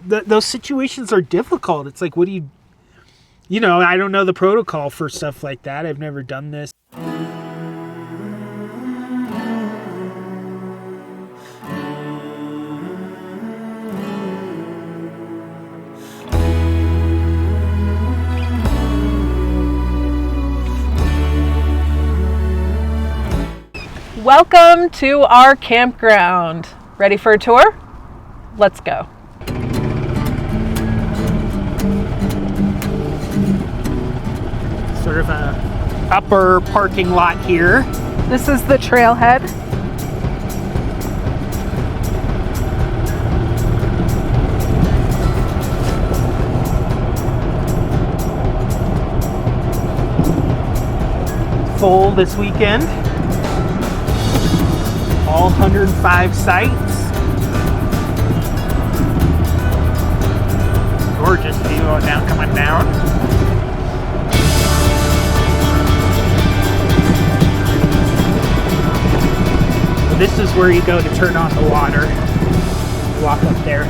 Those situations are difficult. It's like, what do you I don't know the protocol for stuff like that. I've never done this. Welcome to our campground. Ready for a tour? Let's go. Sort of a upper parking lot here. This is the trailhead. Full this weekend. All 105 sites. Gorgeous view now coming down. This is where you go to turn on the water. Walk up there.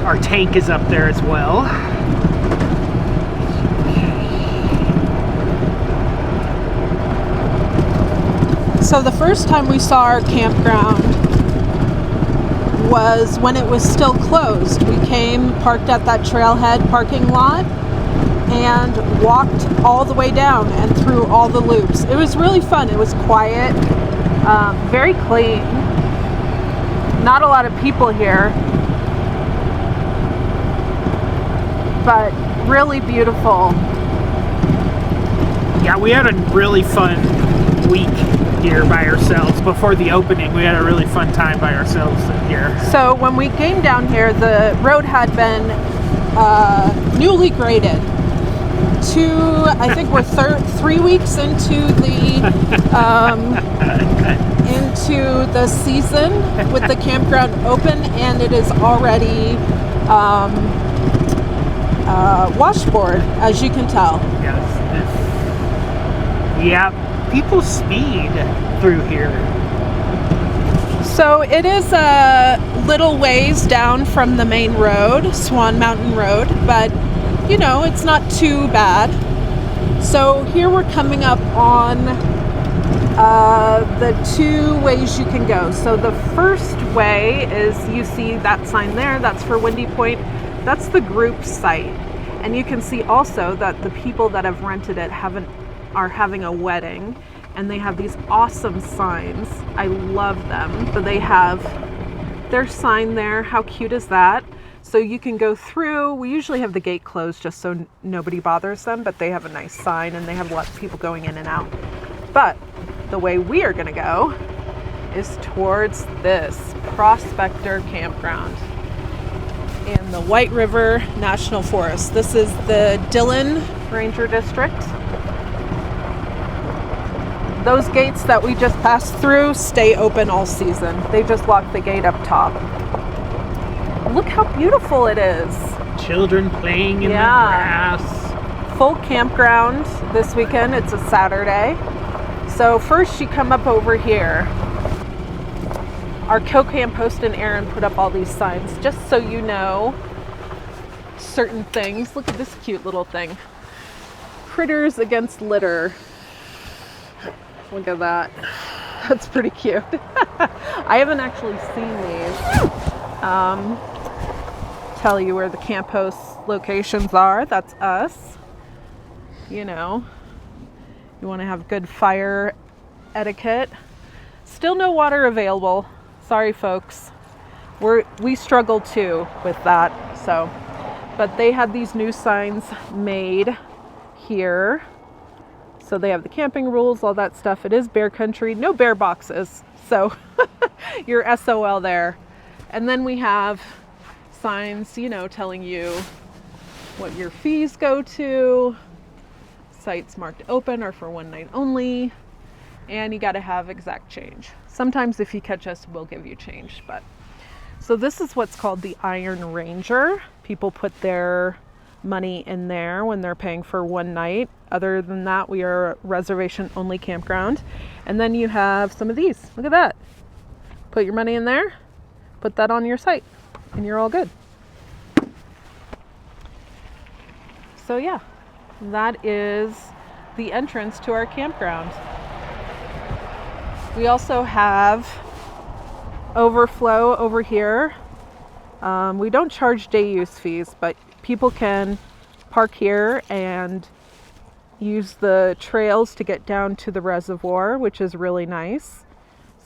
Our tank is up there as well. So the first time we saw our campground was when it was still closed. We came, parked at that trailhead parking lot, and walked all the way down and through all the loops. It was really fun. It was quiet, very clean. Not a lot of people here, but really beautiful. Yeah, we had a really fun week here by ourselves. Before the opening, we had a really fun time by ourselves here. So when we came down here, the road had been newly graded. I think we're 3 weeks into the season with the campground open, and it is already washboard, as you can tell. Yes. Yeah, people speed through here. So it is a little ways down from the main road, Swan Mountain Road, but it's not too bad. So here we're coming up on the two ways you can go. So the first way is, you see that sign there, that's for Windy Point. That's the group site. And you can see also that the people that have rented it are having a wedding, and they have these awesome signs. I love them. So they have their sign there. How cute is that? So you can go through. We usually have the gate closed just so nobody bothers them, but they have a nice sign and they have lots of people going in and out. But the way we are going to go is towards this Prospector Campground in the White River National Forest. This is the Dillon Ranger District. Those gates that we just passed through stay open all season. They just lock the gate up top. Look how beautiful it is. Children playing in the grass. Full campground this weekend. It's a Saturday. So first you come up over here. Our co-camp and Aaron put up all these signs just so you know certain things. Look at this cute little thing. Critters against litter. Look at that. That's pretty cute. I haven't actually seen these. Tell you where the camp host locations are. That's us. You want to have good fire etiquette. Still no water available. Sorry, folks. We struggle too with that. So, but they had these new signs made here. So they have the camping rules, all that stuff. It is bear country, no bear boxes. So you're SOL there. And then we have signs, telling you what your fees go to. Sites marked open are for one night only. And you got to have exact change. Sometimes if you catch us, we'll give you change. But so this is what's called the Iron Ranger. People put their money in there when they're paying for one night. Other than that, we are a reservation only campground. And then you have some of these. Look at that. Put your money in there. put that on your site and you're all good. So yeah, that is the entrance to our campground. We also have overflow over here. We don't charge day use fees, but people can park here and use the trails to get down to the reservoir, which is really nice.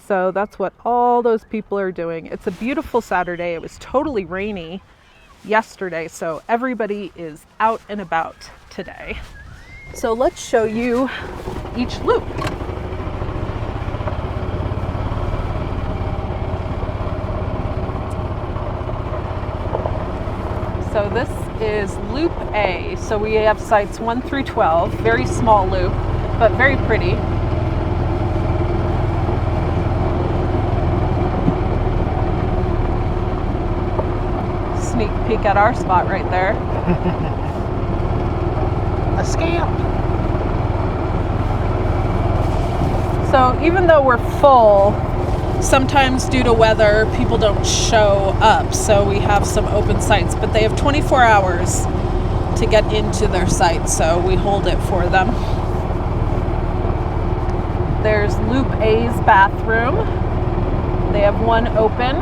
So that's what all those people are doing. It's a beautiful Saturday. It was totally rainy yesterday, so everybody is out and about today. So let's show you each loop. So this is Loop A. So we have sites 1 through 12. Very small loop, but very pretty. Sneak peek at our spot right there. A scamp. So even though we're full, sometimes due to weather, people don't show up. So we have some open sites, but they have 24 hours to get into their site. So we hold it for them. There's Loop A's bathroom. They have one open.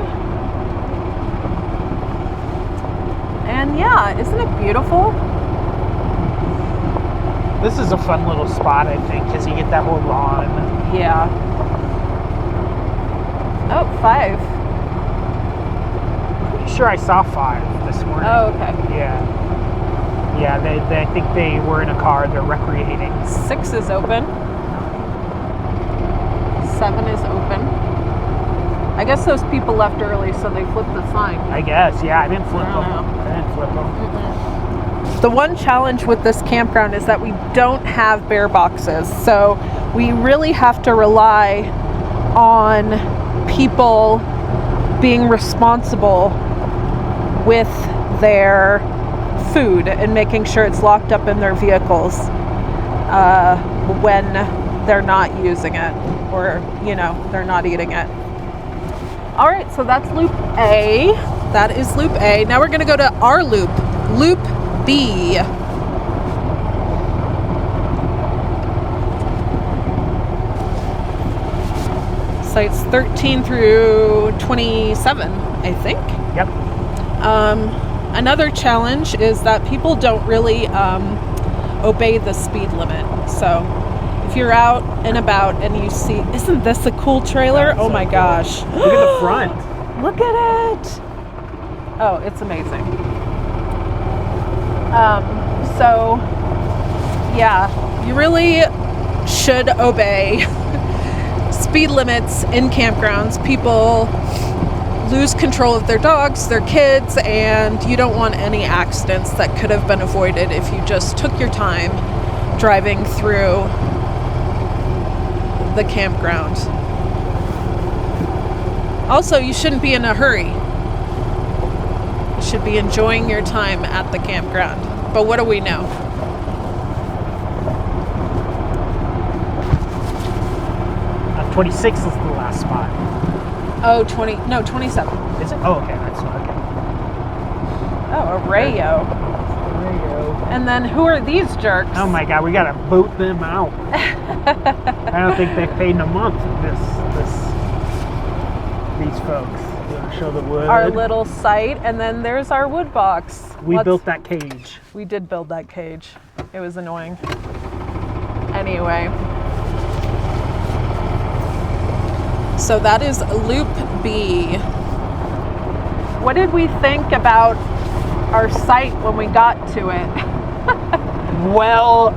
And yeah, isn't it beautiful? This is a fun little spot, I think, because you get that whole lawn. Yeah. Oh, 5. Pretty sure I saw 5 this morning. Oh, okay. Yeah. Yeah, they I think they were in a car. They're recreating. 6 is open. 7 is open. I guess those people left early, so they flipped the sign. I guess, yeah. I didn't flip them. know. I didn't flip them. Mm-mm. The one challenge with this campground is that we don't have bear boxes, so we really have to rely on people being responsible with their food and making sure it's locked up in their vehicles when they're not using it, or they're not eating it. All right, so that's Loop A. That is Loop A. Now we're going to go to our loop, Loop B. Sites 13 through 27, I think. Yep. Another challenge is that people don't really obey the speed limit. So if you're out and about and you see, isn't this a cool trailer? Oh my gosh. Look at the front. Look at it. Oh, it's amazing. So yeah, you really should obey speed limits in campgrounds. People lose control of their dogs, their kids, and you don't want any accidents that could have been avoided if you just took your time driving through the campground. Also, you shouldn't be in a hurry. You should be enjoying your time at the campground. But what do we know? Uh, 26 is the last spot. Oh, 27. Is it? Oh, okay. That's okay. Oh, Arroyo. And then who are these jerks? Oh my God, we gotta boot them out. I don't think they've paid in a month. These folks. You want to show the wood? Our little site, and then there's our wood box. We built that cage. We did build that cage. It was annoying. Anyway. So that is Loop B. What did we think about our site when we got to it? Well,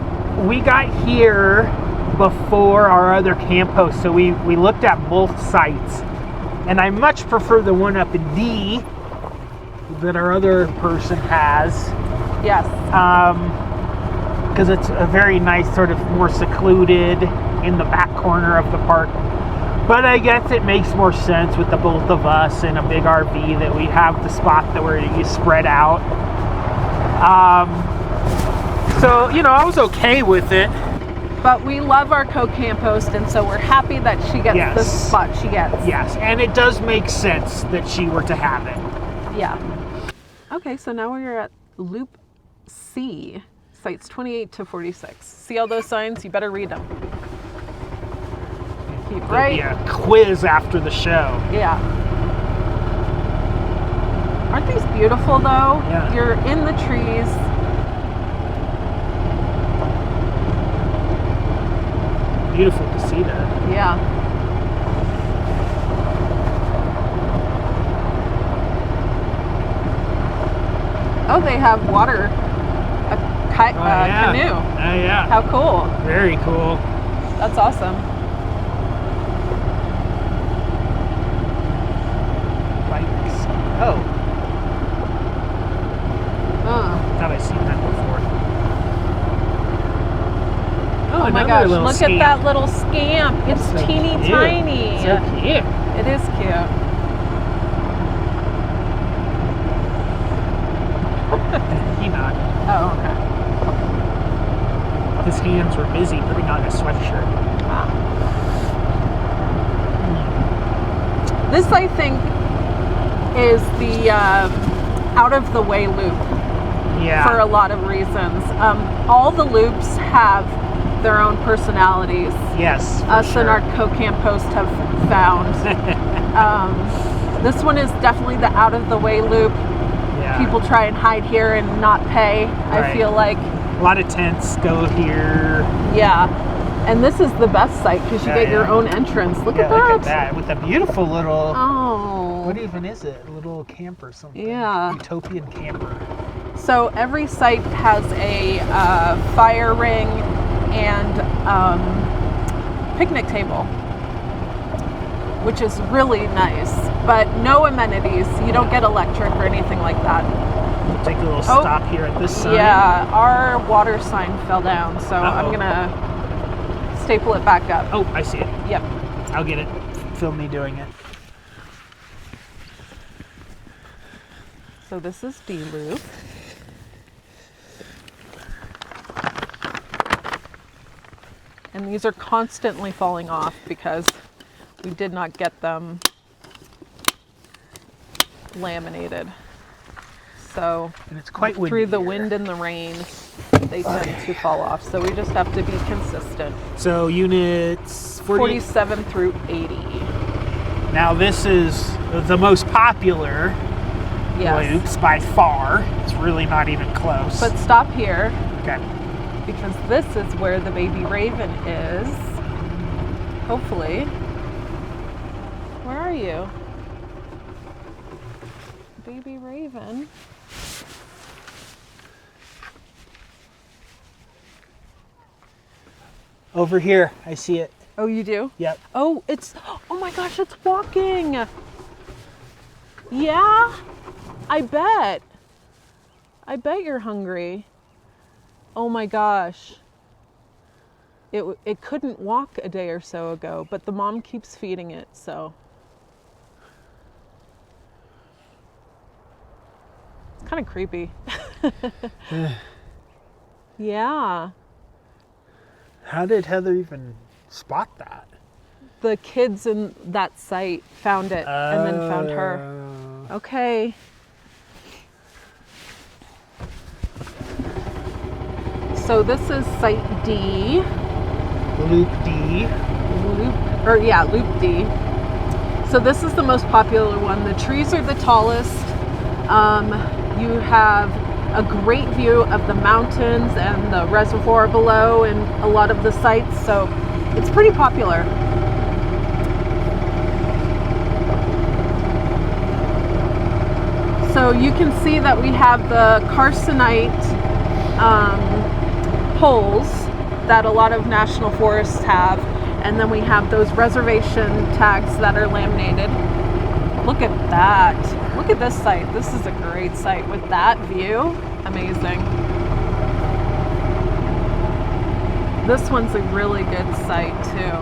we got here before our other camp host, so we looked at both sites. And I much prefer the one up in D that our other person has. Yes. Because it's a very nice, sort of more secluded in the back corner of the park. But I guess it makes more sense with the both of us in a big RV that we have the spot that where you spread out. So, I was okay with it. But we love our co-campost, and so we're happy that she gets the spot she gets. Yes, and it does make sense that she were to have it. Yeah. Okay, so now we're at Loop C, sites 28 to 46. See all those signs? You better read them. Keep right. There'll be a quiz after the show. Yeah. Aren't these beautiful though? Yeah. You're in the trees. Beautiful to see that. Yeah. Oh, they have water. Canoe. Oh, yeah. How cool. Very cool. That's awesome. Bikes. Oh. Thought I'd seen that before. Oh my gosh, look at that little scamp. It's so teeny cute. Tiny. So cute. It is cute. He not. Oh, okay. His hands were busy putting on his sweatshirt. Ah. This, I think, is the out of the way loop. Yeah. For a lot of reasons. All the loops have their own personalities. Yes. Us and our co-campost have found. This one is definitely the out of the way loop. Yeah. People try and hide here and not pay. Right. I feel like a lot of tents go here. Yeah. And this is the best site because you get your own entrance. Look at that. Look at that with a beautiful little. Oh. What even is it? A little camper something. Yeah. Utopian camper. So every site has a fire ring and picnic table, which is really nice, but no amenities. You don't get electric or anything like that. We'll take a little stop here at this sign. Yeah, our water sign fell down, so I'm gonna staple it back up. Oh, I see it. Yep. I'll get it. Film me doing it. So this is D loop. And these are constantly falling off because we did not get them laminated. So and it's quite windy through the here. wind and the rain, they tend to fall off. So we just have to be consistent. So units 47 through 80. Now this is the most popular loops by far. It's really not even close. But stop here. Okay. Because this is where the baby raven is. Hopefully. Where are you? Baby raven. Over here, I see it. Oh, you do? Yep. Oh, oh my gosh, it's walking. Yeah, I bet you're hungry. Oh my gosh. It couldn't walk a day or so ago, but the mom keeps feeding it, so. It's kind of creepy. Yeah. How did Heather even spot that? The kids in that site found it and then found her. Okay. So this is site D. Loop D. Loop D. So this is the most popular one. The trees are the tallest. You have a great view of the mountains and the reservoir below in a lot of the sites. So it's pretty popular. So you can see that we have the carcinite poles that a lot of national forests have, and then we have those reservation tags that are laminated. Look at that. Look at this site. This is a great site with that view. Amazing. This one's a really good site too.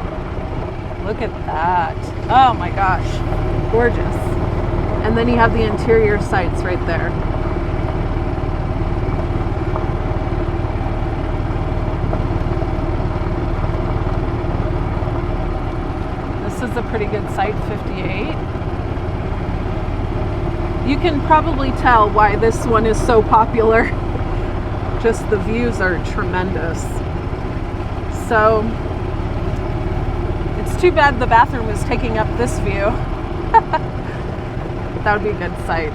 Look at that. Oh my gosh. Gorgeous. And then you have the interior sites right there. is a pretty good site, 58. You can probably tell why this one is so popular. Just the views are tremendous. So it's too bad the bathroom is taking up this view. That would be a good site.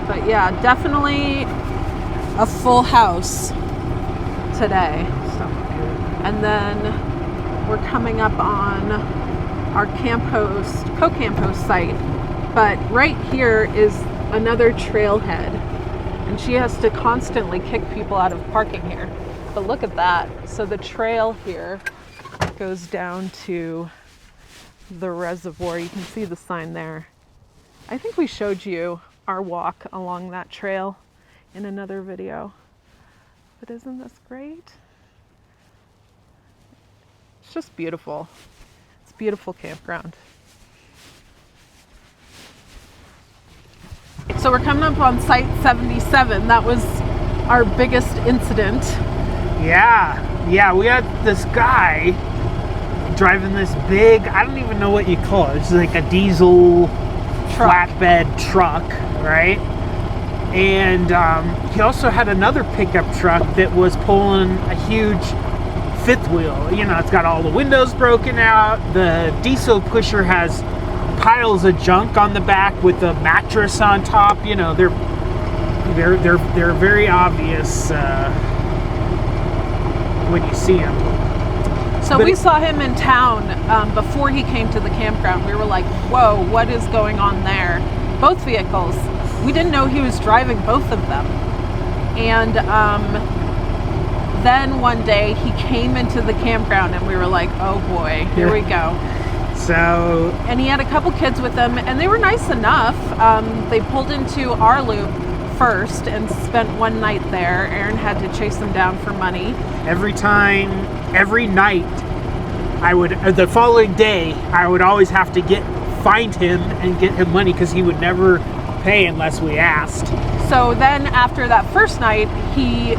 But yeah, definitely a full house today. And then we're coming up on our co-campost site. But right here is another trailhead. And she has to constantly kick people out of parking here. But look at that. So the trail here goes down to the reservoir. You can see the sign there. I think we showed you our walk along that trail in another video. But isn't this great? It's just beautiful. It's a beautiful campground. So we're coming up on site 77. That was our biggest incident. Yeah, we had this guy driving this big, I don't even know what you call it. It's like a diesel flatbed truck, right? And he also had another pickup truck that was pulling a huge fifth wheel. You know, it's got all the windows broken out. The diesel pusher has piles of junk on the back with a mattress on top. You know, they're very obvious when you see them. So we saw him in town before he came to the campground. We were like, whoa, what is going on there? Both vehicles. We didn't know he was driving both of them. And then one day he came into the campground and we were like, oh boy, here we go. So, and he had a couple kids with him and they were nice enough. They pulled into our loop first and spent one night there. Aaron had to chase them down for money. Every night, the following day, I would always have to find him and get him money because he would never pay unless we asked. So then after that first night, he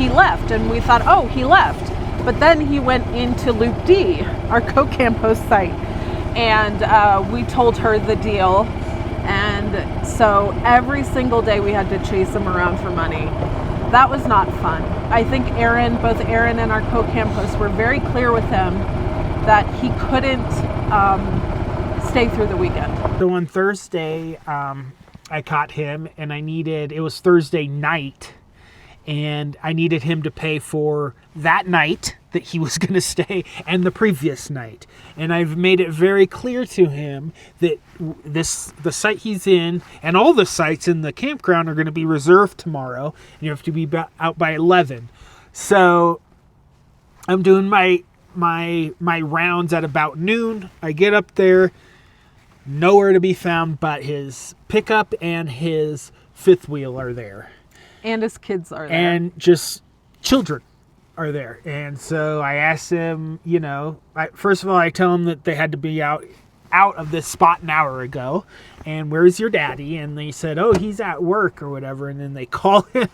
left and we thought, oh, he left. But then he went into Loop D, our co-campost site, and we told her the deal. And so every single day we had to chase him around for money. That was not fun. I think both Aaron and our co-campost were very clear with him that he couldn't stay through the weekend. So on Thursday, I caught him and it was Thursday night, and I needed him to pay for that night that he was going to stay and the previous night. And I've made it very clear to him that the site he's in and all the sites in the campground are going to be reserved tomorrow. And you have to be out by 11. So I'm doing my rounds at about noon. I get up there, nowhere to be found, but his pickup and his fifth wheel are there. And his kids are there. And just children are there. And so I asked him, first of all, I tell him that they had to be out of this spot an hour ago. And where's your daddy? And they said, oh, he's at work or whatever. And then they call him.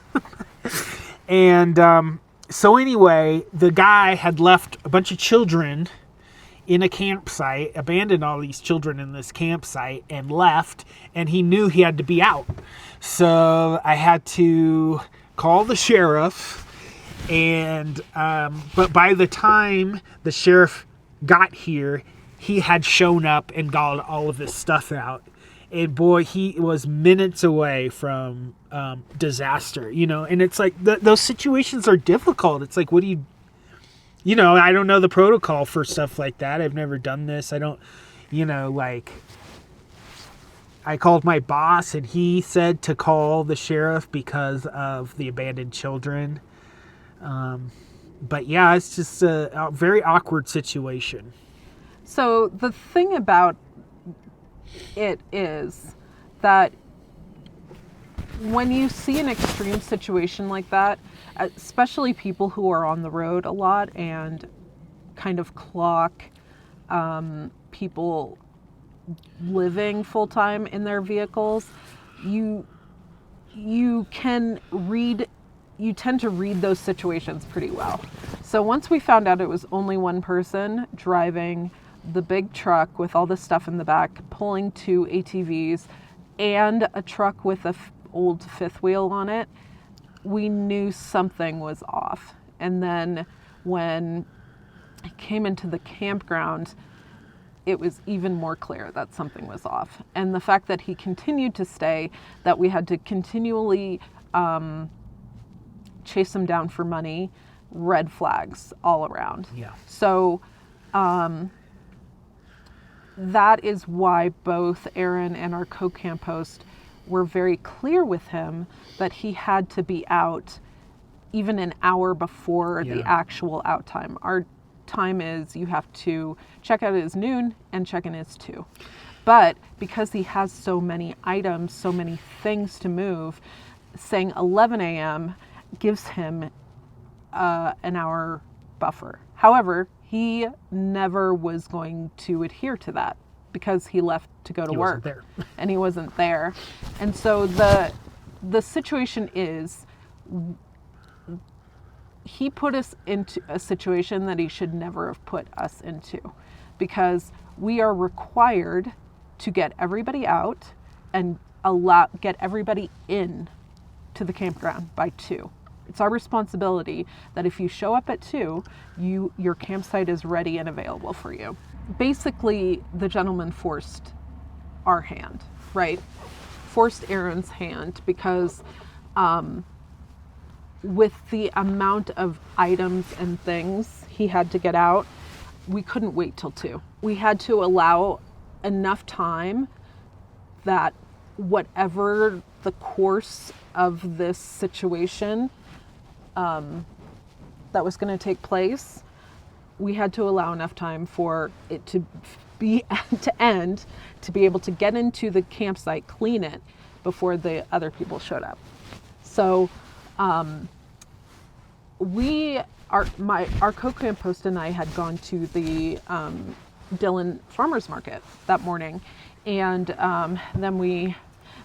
And so anyway, the guy had left a bunch of children in a campsite, abandoned all these children in this campsite and left. And he knew he had to be out. So I had to call the sheriff. And but by the time the sheriff got here, he had shown up and got all of his stuff out. And boy, he was minutes away from disaster, and it's like those situations are difficult. It's like, what do I don't know the protocol for stuff like that. I've never done this. I don't, I called my boss and he said to call the sheriff because of the abandoned children. But yeah, it's just a very awkward situation. So the thing about it is that when you see an extreme situation like that, especially people who are on the road a lot and kind of clock people living full-time in their vehicles, you tend to read those situations pretty well. So once we found out it was only one person driving the big truck with all the stuff in the back, pulling 2 ATVs and a truck with a old fifth wheel on it, we knew something was off. And then when it came into the campground, it was even more clear that something was off. And the fact that he continued to stay, that we had to continually chase him down for money, red flags all around. Yeah. So that is why both Aaron and our co-camp host were very clear with him that he had to be out even an hour before the actual out time. Our time is, you have to check out is noon and check in is 2. But because he has so many items, so many things to move, saying 11 a.m. gives him an hour buffer. However, he never was going to adhere to that because he left to go to work. Wasn't there. And he wasn't there. And so the situation is, he put us into a situation that he should never have put us into, because we are required to get everybody out and get everybody in to the campground by 2. It's our responsibility that if you show up at 2, your campsite is ready and available for you. Basically, the gentleman forced our hand, right? Forced Aaron's hand, because with the amount of items and things he had to get out, we couldn't wait till 2. We had to allow enough time that whatever the course of this situation that was going to take place, we had to allow enough time for it to be to end, to be able to get into the campsite, clean it before the other people showed up. So our co-camp host and I had gone to the Dillon Farmers Market that morning, and then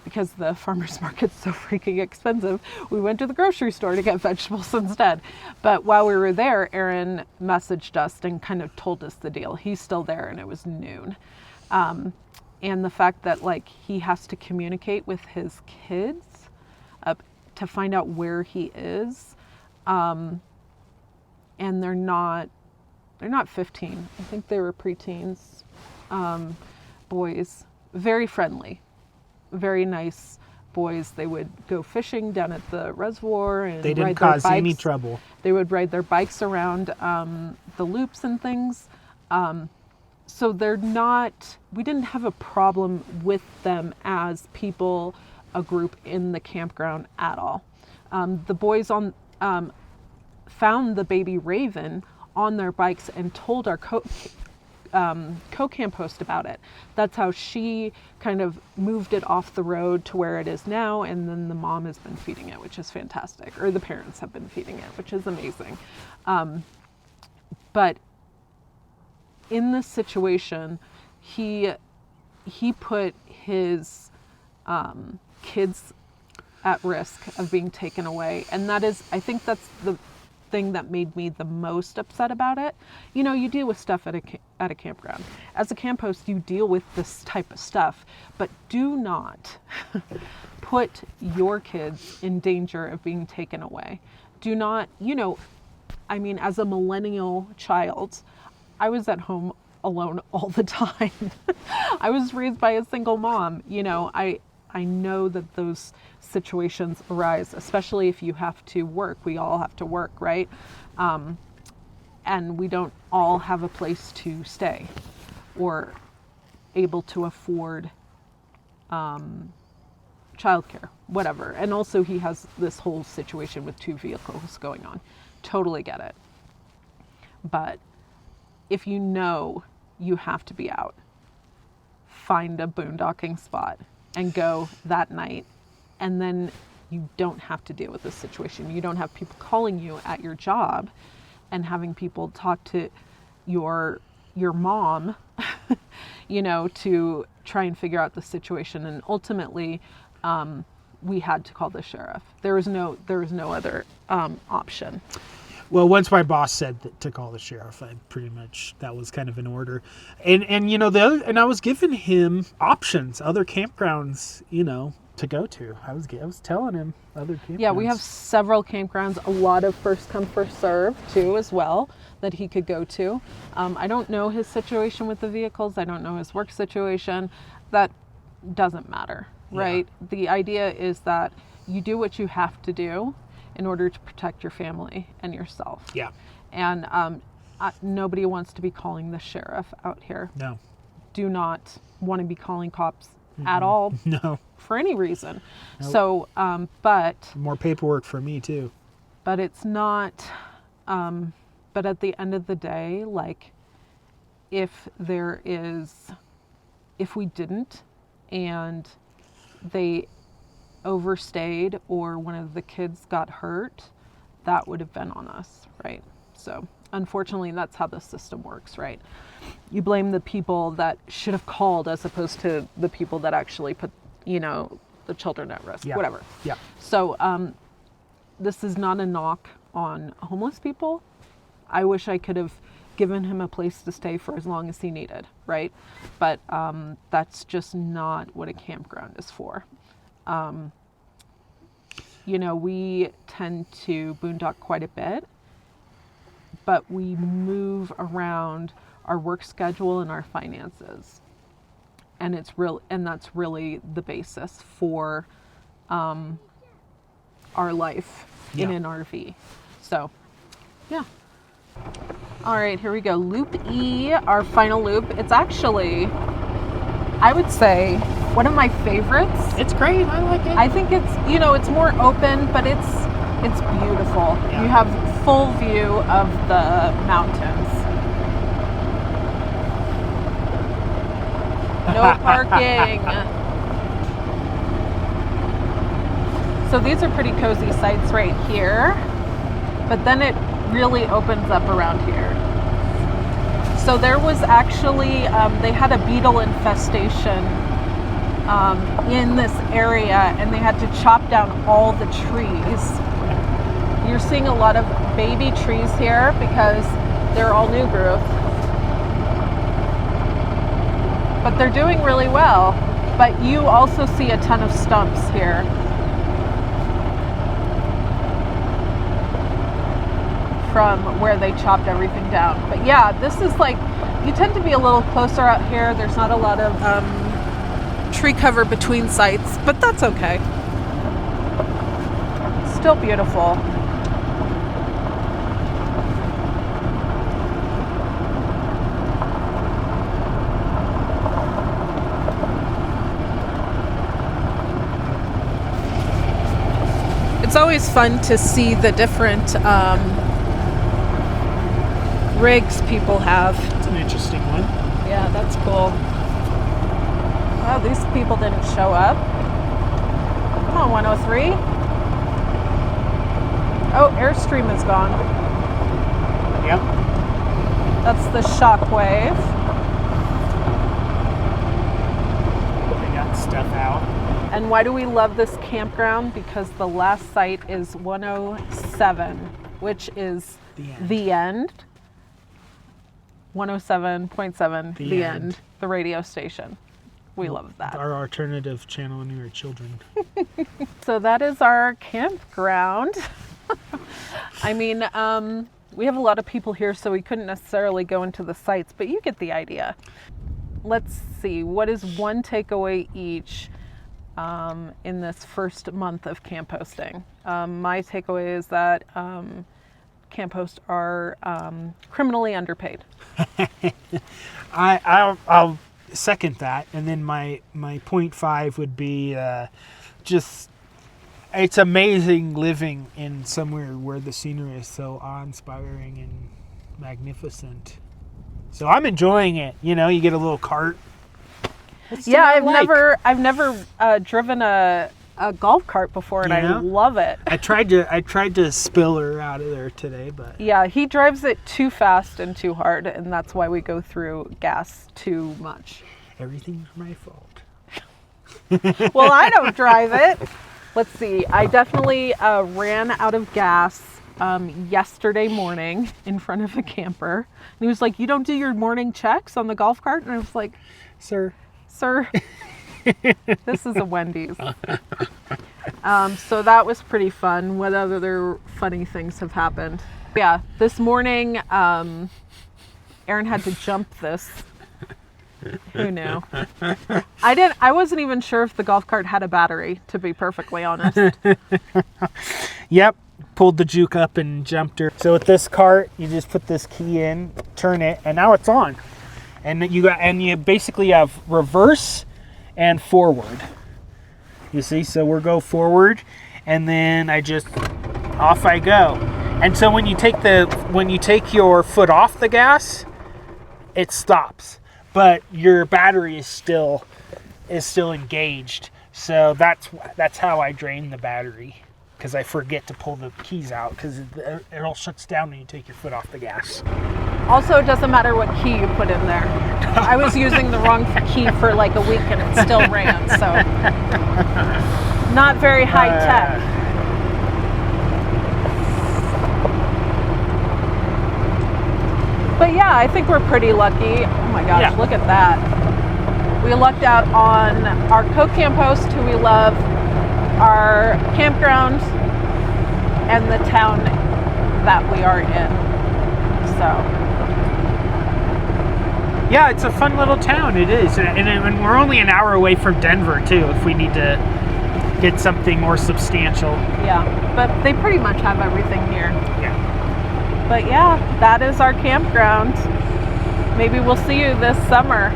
because the farmers market's so freaking expensive, we went to the grocery store to get vegetables instead. But while we were there, Aaron messaged us and kind of told us the deal. He's still there, and it was noon. And the fact that he has to communicate with his kids to find out where he is. And they're not 15. I think they were preteens, boys, very friendly. Very nice boys. They would go fishing down at the reservoir and they didn't ride cause their bikes. any trouble. They would ride their bikes around the loops and things. So we didn't have a problem with them as people, a group in the campground at all. The boys found the baby raven on their bikes and told our co-camp host about it. That's how she kind of moved it off the road to where it is now, and then the mom has been feeding it, which is fantastic, or the parents have been feeding it, which is amazing. But in this situation, he put his kids at risk of being taken away, and I think that's the thing that made me the most upset about it. You deal with stuff at a campground. As a camp host, you deal with this type of stuff, but do not put your kids in danger of being taken away. Do not, as a millennial child, I was at home alone all the time. I was raised by a single mom. I know that those situations arise, especially if you have to work. We all have to work, right? And we don't all have a place to stay or able to afford childcare, whatever. And also he has this whole situation with 2 vehicles going on. Totally get it. But if you know you have to be out, find a boondocking spot and go that night, and then you don't have to deal with this situation. You don't have people calling you at your job and having people talk to your mom, to try and figure out the situation. And ultimately, we had to call the sheriff. There was no other option. Well, once my boss said that to call the sheriff, I pretty much, that was kind of an order. And you know, I was giving him options, other campgrounds, you know, to go to. I was telling him other campgrounds. Yeah, we have several campgrounds, a lot of first come, first serve too as well that he could go to. I don't know his situation with the vehicles. I don't know his work situation. That doesn't matter, right? Yeah. The idea is that you do what you have to do in order to protect your family and yourself. Yeah. And nobody wants to be calling the sheriff out here. No. Do not want to be calling cops at all. No. For any reason. Nope. So, but... More paperwork for me, too. But it's not... but at the end of the day, like, if we didn't, and they overstayed or one of the kids got hurt, that would have been on us, right? So unfortunately, that's how the system works, right? You blame the people that should have called as opposed to the people that actually put, you know, the children at risk, whatever. Yeah. So this is not a knock on homeless people. I wish I could have given him a place to stay for as long as he needed, right? But that's just not what a campground is for. You know, we tend to boondock quite a bit, but we move around our work schedule and our finances. And that's really the basis for our life in an RV. So, yeah. All right, here we go. Loop E, our final loop. It's actually, I would say, one of my favorites. It's great. I like it. I think it's, you know, it's more open, but it's beautiful. Yeah. You have full view of the mountains. No parking. So these are pretty cozy sites right here, but then it really opens up around here. So there was actually, they had a beetle infestation in this area, and they had to chop down all the trees. You're seeing a lot of baby trees here because they're all new growth. But they're doing really well. But you also see a ton of stumps here. From where they chopped everything down. But yeah, this is like, you tend to be a little closer out here. There's not a lot of tree cover between sites, but that's okay. Still beautiful. It's always fun to see the different rigs people have. It's an interesting one. Yeah, that's cool. Oh, these people didn't show up. Come on, 103. Oh, Airstream is gone. Yep. That's the Shockwave. They got stuff out. And why do we love this campground? Because the last site is 107, which is the end. 107.7, the end, the radio station. We love that. Our alternative channel when we were children. So that is our campground. I mean, we have a lot of people here, so we couldn't necessarily go into the sites, but you get the idea. Let's see, what is one takeaway each in this first month of camp hosting? My takeaway is that camp hosts are criminally underpaid. I'll second that, and then my 0.5 would be just, it's amazing living in somewhere where the scenery is so awe-inspiring and magnificent. So I'm enjoying it. You know, you get a little cart. Yeah, I've never driven a golf cart before, and I love it. I tried to spill her out of there today, but yeah, he drives it too fast and too hard, and that's why we go through gas too much. Everything's my fault. Well, I don't drive it. Let's see. I definitely ran out of gas yesterday morning in front of a camper. And he was like, "You don't do your morning checks on the golf cart?" And I was like, Sir, this is a Wendy's. So that was pretty fun. What other funny things have happened? Yeah, this morning, Aaron had to jump this. Who knew? I wasn't even sure if the golf cart had a battery, to be perfectly honest. Yep. Pulled the juke up and jumped her. So with this cart, you just put this key in, turn it, and now it's on. And you basically have reverse and forward. You see, so we'll go forward, and then off I go. And so when you take your foot off the gas, it stops, but your battery is still engaged. So that's how I drain the battery, because I forget to pull the keys out, because it all shuts down when you take your foot off the gas. Also, it doesn't matter what key you put in there. I was using the wrong key for like a week and it still ran, so not very high tech. But yeah, I think we're pretty lucky. Oh my gosh, yeah. Look at that. We lucked out on our co-campost, who we love, our campground, and the town that we are in. So yeah, it's a fun little town. It is, and we're only an hour away from Denver too, if we need to get something more substantial. Yeah, but they pretty much have everything here. Yeah. But yeah, that is our campground. Maybe we'll see you this summer.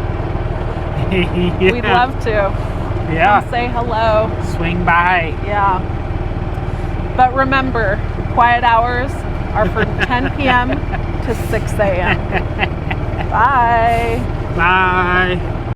Yeah. We'd love to. Yeah. Come say hello. Swing by. Yeah. But remember, quiet hours are from 10 p.m. to 6 a.m. Bye. Bye.